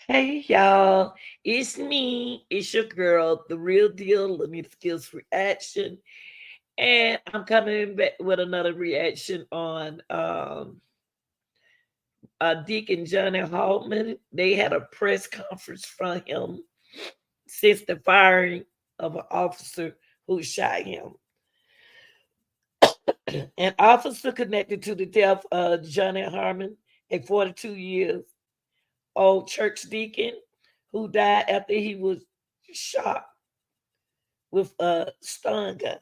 Hey y'all, it's me, it's your girl, the real deal. Let me skills reaction, and I'm coming back with another reaction on Deacon Johnny Hollman. They had a press conference from him since the firing of an officer who shot him. An officer connected to the death of Johnny Harmon, a 42 years old church deacon who died after he was shot with a stun gun,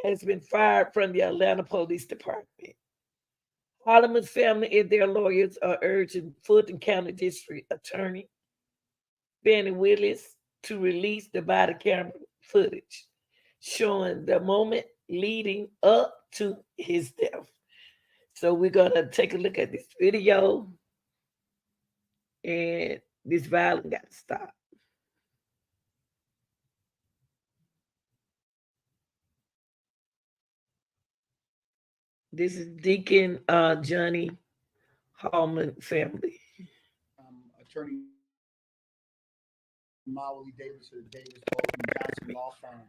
has been fired from the Atlanta Police Department. Hollman's family and their lawyers are urging Fulton County District Attorney Benny Willis to release the body camera footage showing the moment leading up to his death. So we're gonna take a look at this video, and this violence got to stop. This is Deacon Johnny Hallman family. Attorney Molly Davis of the Davis Bolton Johnson Law Firm.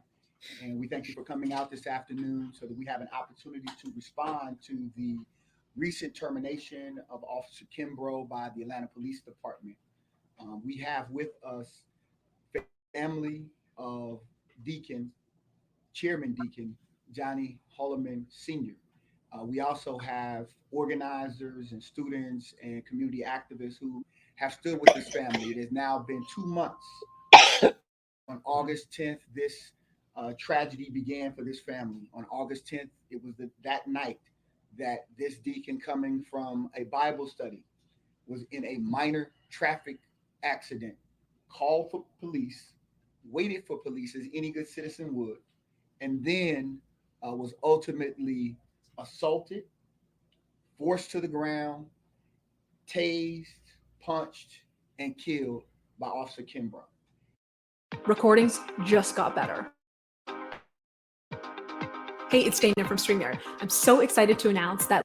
And we thank you for coming out this afternoon so that we have an opportunity to respond to the recent termination of Officer Kimbrough by the Atlanta Police Department. We have with us family of Deacon, Chairman Deacon Johnny Hollman Sr. We also have organizers and students and community activists who have stood with this family. It has now been 2 months. On August 10th, this tragedy began for this family. On August 10th, it was that night that this deacon, coming from a Bible study, was in a minor traffic accident, called for police, waited for police as any good citizen would, and then was ultimately assaulted, forced to the ground, tased, punched, and killed by Officer Kimbrough. Recordings just got better. Hey, it's Dana from StreamYard. I'm so excited to announce that.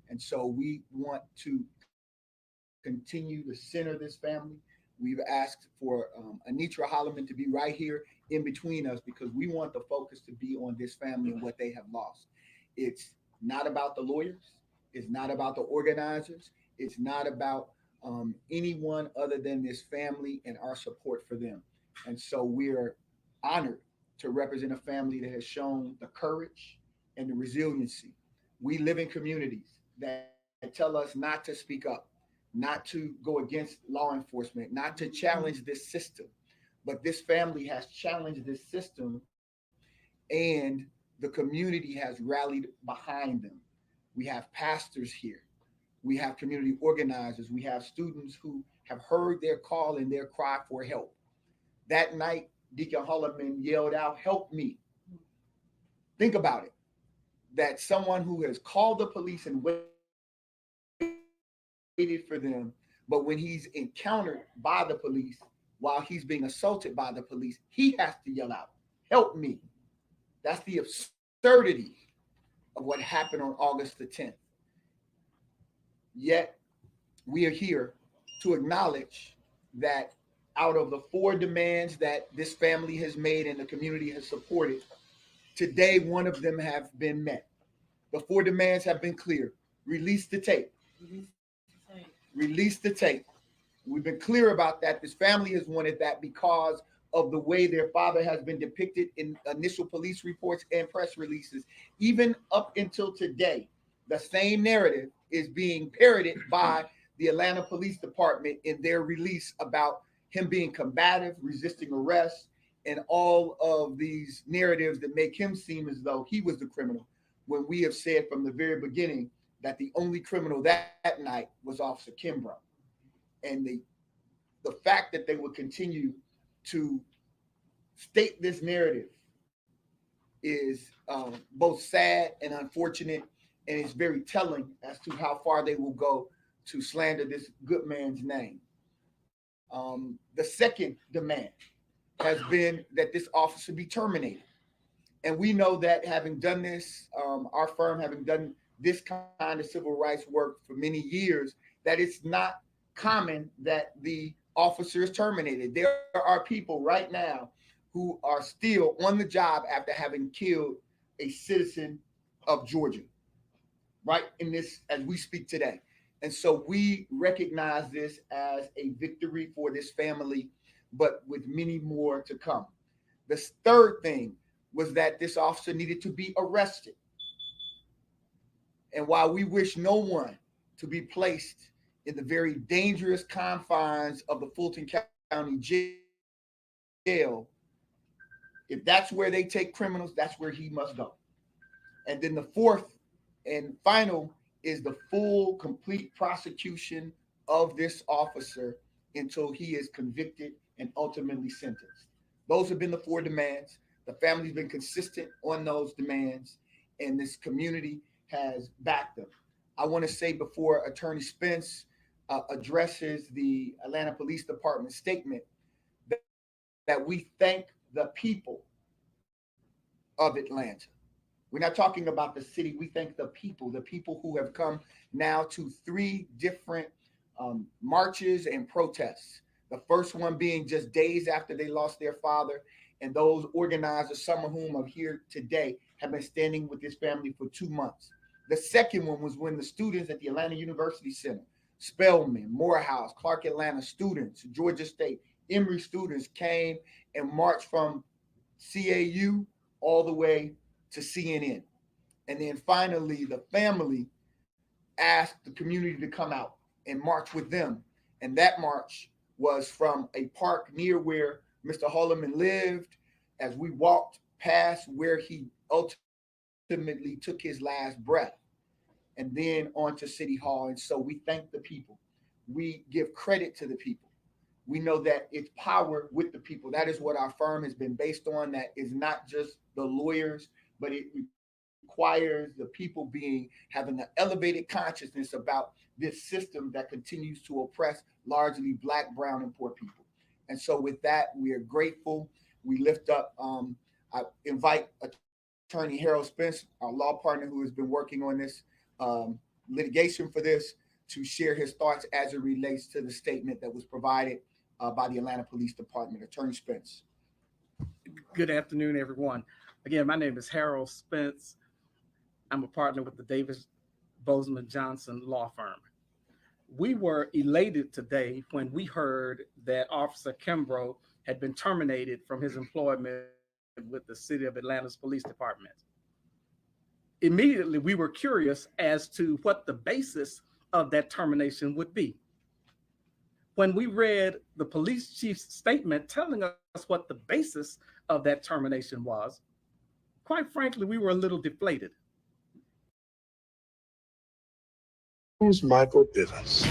And so we want to continue to center this family. We've asked for Anitra Holloman to be right here in between us because we want the focus to be on this family and what they have lost. It's not about the lawyers. It's not about the organizers. It's not about anyone other than this family and our support for them. And so we're honored to represent a family that has shown the courage and the resiliency. We live in communities that tell us not to speak up, not to go against law enforcement, not to challenge this system. But this family has challenged this system, and the community has rallied behind them. We have pastors here. We have community organizers. We have students who have heard their call and their cry for help. That night, Deacon Hollman yelled out, "Help me." Think about it. That someone who has called the police and waited for them, but when he's encountered by the police while he's being assaulted by the police, he has to yell out, "Help me." That's the absurdity of what happened on August the 10th. Yet we are here to acknowledge that out of the four demands that this family has made and the community has supported, today one of them have been met. The four demands have been clear. Release the tape. Release the tape. We've been clear about that. This family has wanted that because of the way their father has been depicted in initial police reports and press releases. Even up until today, the same narrative is being parroted by the Atlanta Police Department in their release about him being combative, resisting arrest, and all of these narratives that make him seem as though he was the criminal, when we have said from the very beginning that the only criminal that night was Officer Kimbrough. And the fact that they would continue to state this narrative is both sad and unfortunate, and it's very telling as to how far they will go to slander this good man's name. The second demand has been that this officer be terminated. And we know that having done this, our firm having done this kind of civil rights work for many years, that it's not common that the officer is terminated. There are people right now who are still on the job after having killed a citizen of Georgia, right in this as we speak today. And so we recognize this as a victory for this family, but with many more to come. The third thing was that this officer needed to be arrested. And while we wish no one to be placed in the very dangerous confines of the Fulton County Jail, if that's where they take criminals, that's where he must go. And then the fourth and final is the full, complete prosecution of this officer until he is convicted and ultimately sentenced. Those have been the four demands. The family's been consistent on those demands, and this community has backed them. I want to say before Attorney Spence addresses the Atlanta Police Department statement that we thank the people of Atlanta. We're not talking about the city. We thank the people who have come now to 3 different marches and protests. The first one being just days after they lost their father. And those organizers, some of whom are here today, have been standing with this family for 2 months. The second one was when the students at the Atlanta University Center, Spelman, Morehouse, Clark Atlanta students, Georgia State, Emory students came and marched from CAU all the way to CNN. And then finally, the family asked the community to come out and march with them. And that march was from a park near where Mr. Hollman lived, as we walked past where he ultimately took his last breath, and then on to City Hall. And so we thank the people. We give credit to the people. We know that it's power with the people. That is what our firm has been based on. That is not just the lawyers, but it requires the people having an elevated consciousness about this system that continues to oppress largely Black, brown, and poor people. And so with that, we are grateful. We lift up, I invite Attorney Harold Spence, our law partner who has been working on this litigation for this, to share his thoughts as it relates to the statement that was provided by the Atlanta Police Department. Attorney Spence. Good afternoon, everyone. Again, my name is Harold Spence. I'm a partner with the Davis Bozeman Johnson law firm. We were elated today when we heard that Officer Kimbrough had been terminated from his employment with the City of Atlanta's police department. Immediately, we were curious as to what the basis of that termination would be. When we read the police chief's statement telling us what the basis of that termination was, quite frankly, we were a little deflated. Who's Michael Bivens?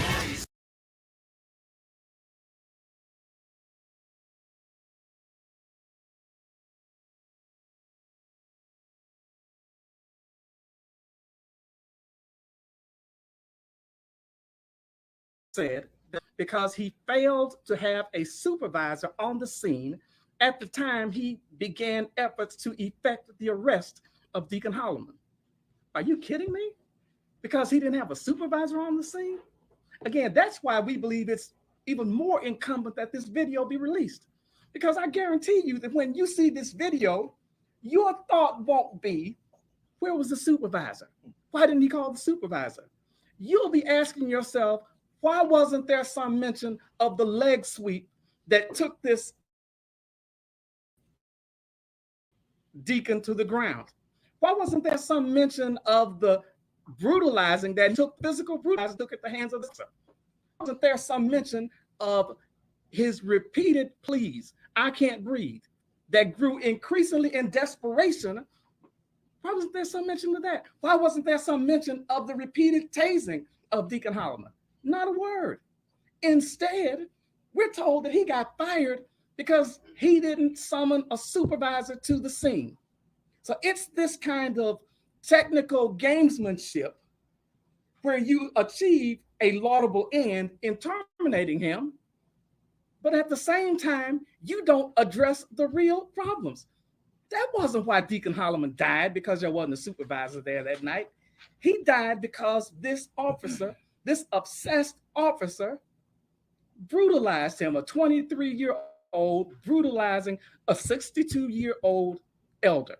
Said that because he failed to have a supervisor on the scene at the time he began efforts to effect the arrest of Deacon Hollman. Are you kidding me? Because he didn't have a supervisor on the scene? Again, that's why we believe it's even more incumbent that this video be released. Because I guarantee you that when you see this video, your thought won't be, where was the supervisor? Why didn't he call the supervisor? You'll be asking yourself, why wasn't there some mention of the leg sweep that took this Deacon to the ground? Why wasn't there some mention of the brutalizing that took physical brutalizing took at the hands of the officer? Wasn't there some mention of his repeated pleas, I can't breathe, that grew increasingly in desperation? Why wasn't there some mention of that? Why wasn't there some mention of the repeated tasing of Deacon Hollman? Not a word. Instead, we're told that he got fired because he didn't summon a supervisor to the scene. So it's this kind of technical gamesmanship where you achieve a laudable end in terminating him, but at the same time, you don't address the real problems. That wasn't why Deacon Hollman died, because there wasn't a supervisor there that night. He died because this officer this obsessed officer brutalized him, a 23-year-old brutalizing a 62-year-old elder.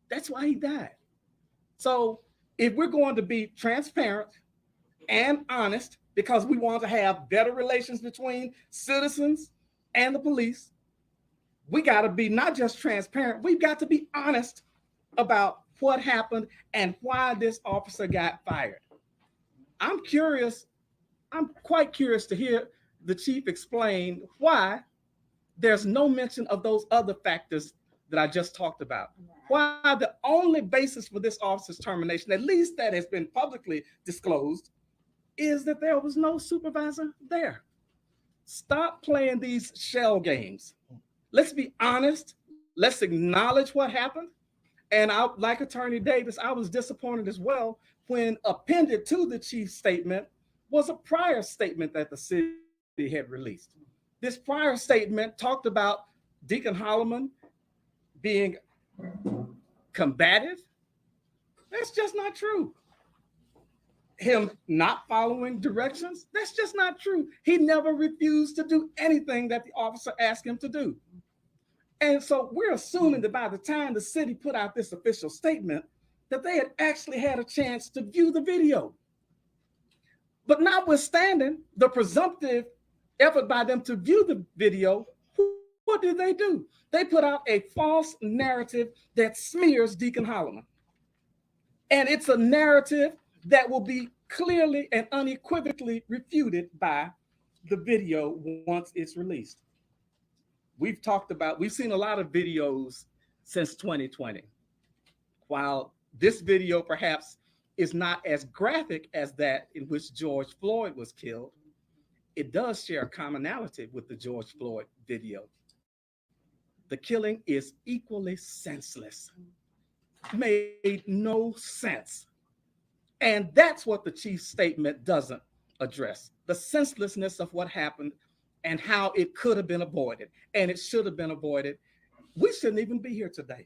That's why he died. So if we're going to be transparent and honest, because we want to have better relations between citizens and the police, we got to be not just transparent, we've got to be honest about what happened and why this officer got fired. I'm quite curious to hear the chief explain why there's no mention of those other factors that I just talked about. Why the only basis for this officer's termination, at least that has been publicly disclosed, is that there was no supervisor there. Stop playing these shell games. Let's be honest. Let's acknowledge what happened. And like Attorney Davis, I was disappointed as well when appended to the chief's statement was a prior statement that the city had released. This prior statement talked about Deacon Hollman being combative. That's just not true. Him not following directions, that's just not true. He never refused to do anything that the officer asked him to do. And so we're assuming that by the time the city put out this official statement, that they had actually had a chance to view the video. But notwithstanding the presumptive effort by them to view the video, what did they do? They put out a false narrative that smears Deacon Hollman. And it's a narrative that will be clearly and unequivocally refuted by the video once it's released. We've seen a lot of videos since 2020. While this video perhaps is not as graphic as that in which George Floyd was killed, it does share a commonality with the George Floyd video. The killing is equally senseless. Made no sense. And that's what the chief's statement doesn't address. The senselessness of what happened and how it could have been avoided. And it should have been avoided. We shouldn't even be here today.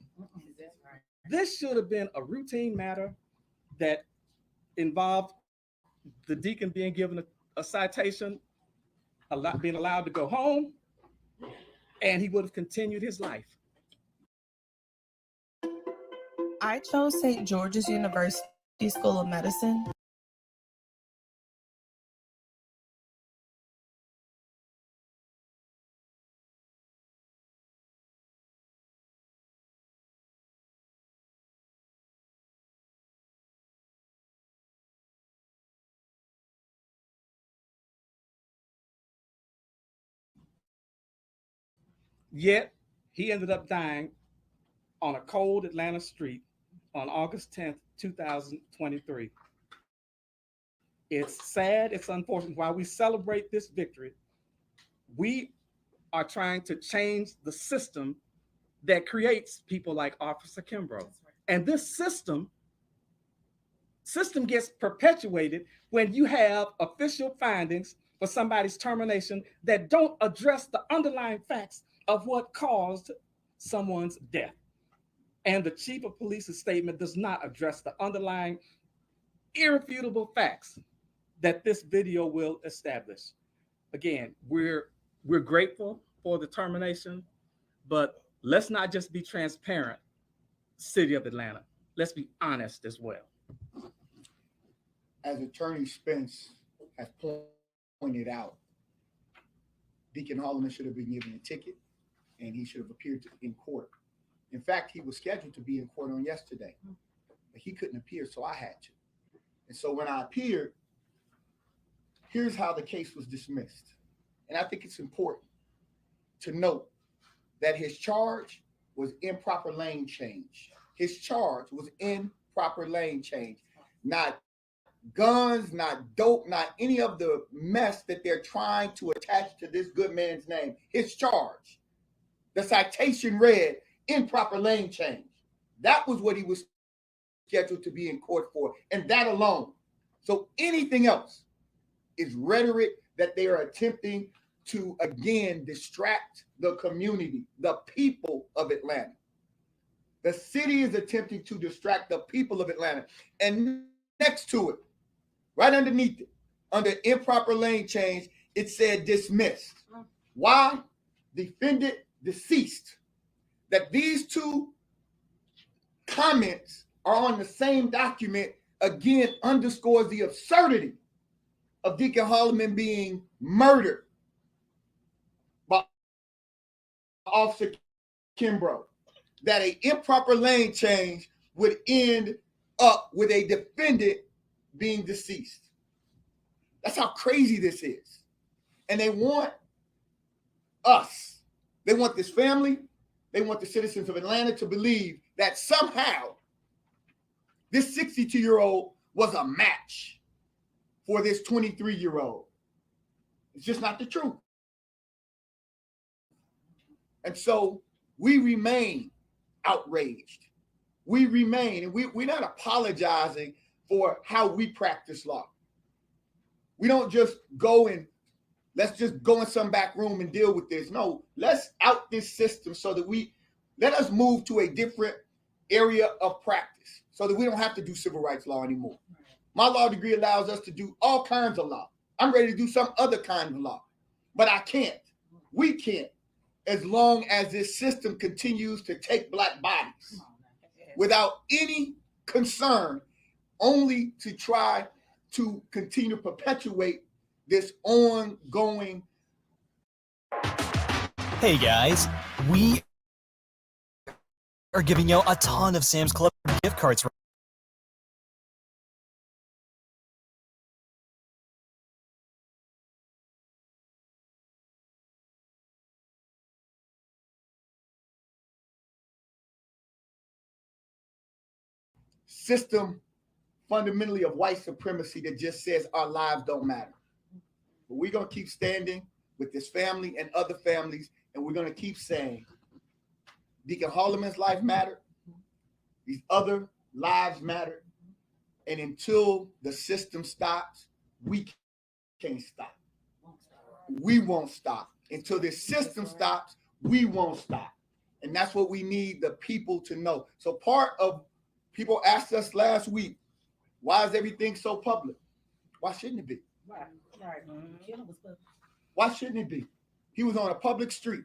This should have been a routine matter that involved the deacon being given a citation, being allowed to go home, and he would have continued his life. I chose St. George's University School of Medicine. Yet he ended up dying on a cold Atlanta street on August 10th, 2023. It's sad, it's unfortunate. While we celebrate this victory, we are trying to change the system that creates people like Officer Kimbrough. And this system gets perpetuated when you have official findings for somebody's termination that don't address the underlying facts of what caused someone's death. And the chief of police's statement does not address the underlying irrefutable facts that this video will establish. Again, we're grateful for the termination, but let's not just be transparent, City of Atlanta. Let's be honest as well. As Attorney Spence has pointed out, Deacon Hollman should have been given a ticket and he should have appeared in court. In fact, he was scheduled to be in court on yesterday, but he couldn't appear, so I had to. And so when I appeared, here's how the case was dismissed. And I think it's important to note that his charge was improper lane change. His charge was improper lane change, not guns, not dope, not any of the mess that they're trying to attach to this good man's name. His charge, the citation read improper lane change. That was what he was scheduled to be in court for, and that alone. So anything else is rhetoric that they are attempting to, again, distract the community, the people of Atlanta. The city is attempting to distract the people of Atlanta. And next to it, right underneath it, under improper lane change, it said dismissed. Why? Defendant deceased. That these two comments are on the same document again underscores the absurdity of Deacon Hollman being murdered by Officer Kimbrough. That an improper lane change would end up with a defendant being deceased. That's how crazy this is. And they want us, they want this family, they want the citizens of Atlanta to believe that somehow this 62-year-old was a match for this 23-year-old. It's just not the truth. And so we remain outraged. We remain, and we're not apologizing for how we practice law. We don't just go and let's just go in some back room and deal with this. No, let's out this system so that let us move to a different area of practice so that we don't have to do civil rights law anymore. My law degree allows us to do all kinds of law. I'm ready to do some other kind of law, but I can't. We can't, as long as this system continues to take Black bodies without any concern, only to try to continue to perpetuate this ongoing. Hey guys, we are giving you a ton of Sam's Club gift cards. System fundamentally of white supremacy that just says our lives don't matter. But we're going to keep standing with this family and other families, and we're going to keep saying Deacon Hollman's life mattered, these other lives matter, and until the system stops, we can't stop. We won't stop. Until this system stops, we won't stop. And that's what we need the people to know. So part of people asked us last week, why is everything so public? Why shouldn't it be? Right. Why shouldn't it be? He was on a public street.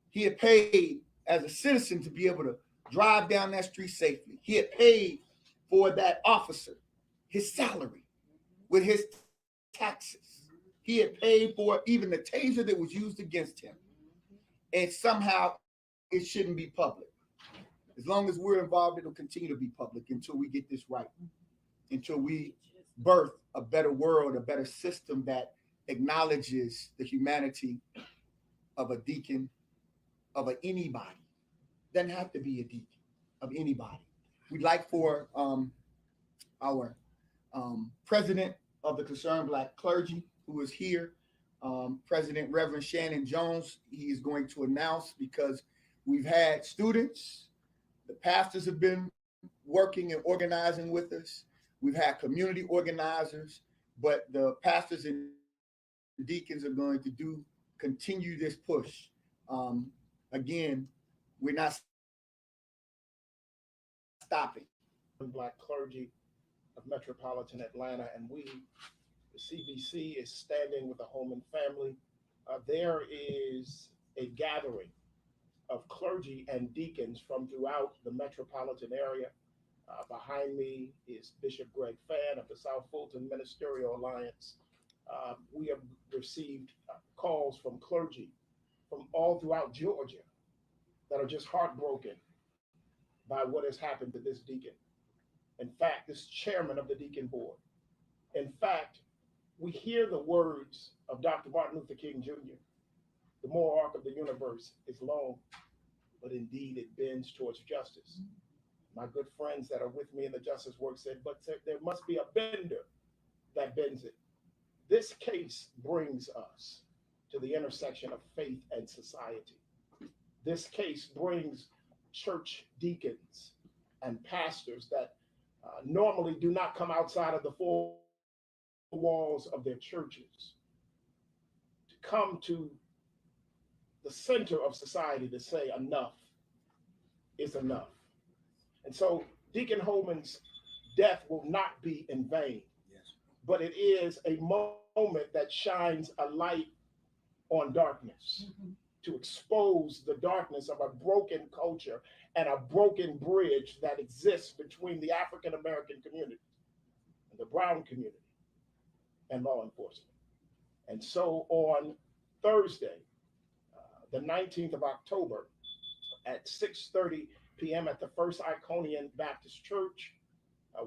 He had paid as a citizen to be able to drive down that street safely. He had paid for that officer, his salary, with his taxes. He had paid for even the taser that was used against him. And somehow it shouldn't be public. As long as we're involved, it'll continue to be public until we get this right, until we birth a better world, a better system that acknowledges the humanity of a deacon, of anybody. Doesn't have to be a deacon, of anybody. We'd like for our president of the Concerned Black Clergy, who is here, President Reverend Shannon Jones, he is going to announce, because we've had students, the pastors have been working and organizing with us. We've had community organizers, but the pastors and deacons are going to continue this push. Again, we're not stopping. Black Clergy of Metropolitan Atlanta, and we, the CBC, is standing with the Hollman family. There is a gathering of clergy and deacons from throughout the metropolitan area. Behind me is Bishop Greg Fan of the South Fulton Ministerial Alliance. We have received calls from clergy from all throughout Georgia that are just heartbroken by what has happened to this deacon. In fact, this chairman of the deacon board. In fact, we hear the words of Dr. Martin Luther King Jr. The moral arc of the universe is long, but indeed it bends towards justice. My good friends that are with me in the justice work said, but there must be a bender that bends it. This case brings us to the intersection of faith and society. This case brings church deacons and pastors that normally do not come outside of the four walls of their churches to come to the center of society to say enough is enough. And so Deacon Hollman's death will not be in vain. but it is a moment that shines a light on darkness, to expose the darkness of a broken culture and a broken bridge that exists between the African American community and the brown community and law enforcement. And so on Thursday, the 19th of October at 6:30 p.m. at the First Iconian Baptist Church,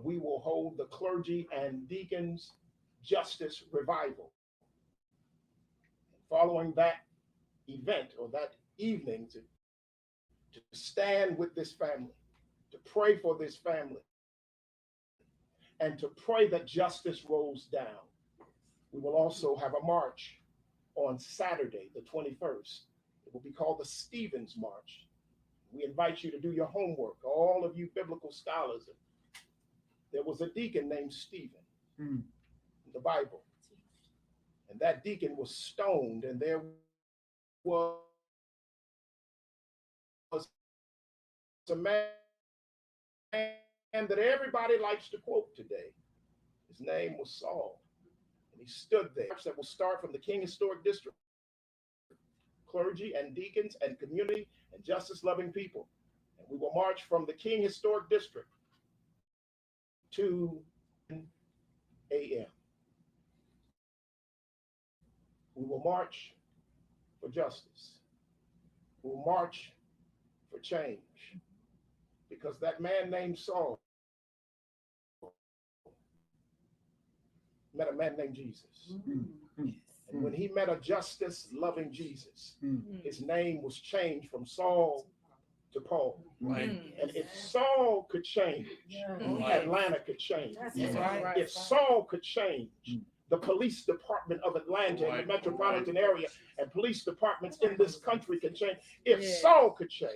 we will hold the Clergy and Deacons Justice Revival. Following that event or that evening, to stand with this family, to pray for this family, and to pray that justice rolls down. We will also have a march on Saturday, the 21st. It will be called the Stevens March. We invite you to do your homework, all of you biblical scholars. There was a deacon named Stephen in the Bible, and that deacon was stoned, and there was a man that everybody likes to quote today. His name was Saul, and he stood there. That will start from the King Historic District, clergy and deacons and community and justice-loving people. And we will march from the King Historic District to 10 a.m. We will march for justice. We will march for change, because that man named Saul met a man named Jesus. And when he met a justice-loving Jesus, his name was changed from Saul to Paul. Right. And if Saul could change, Atlanta could change. If Saul could change, the police department of Atlanta and the metropolitan area and police departments in this country can change. If Saul could change,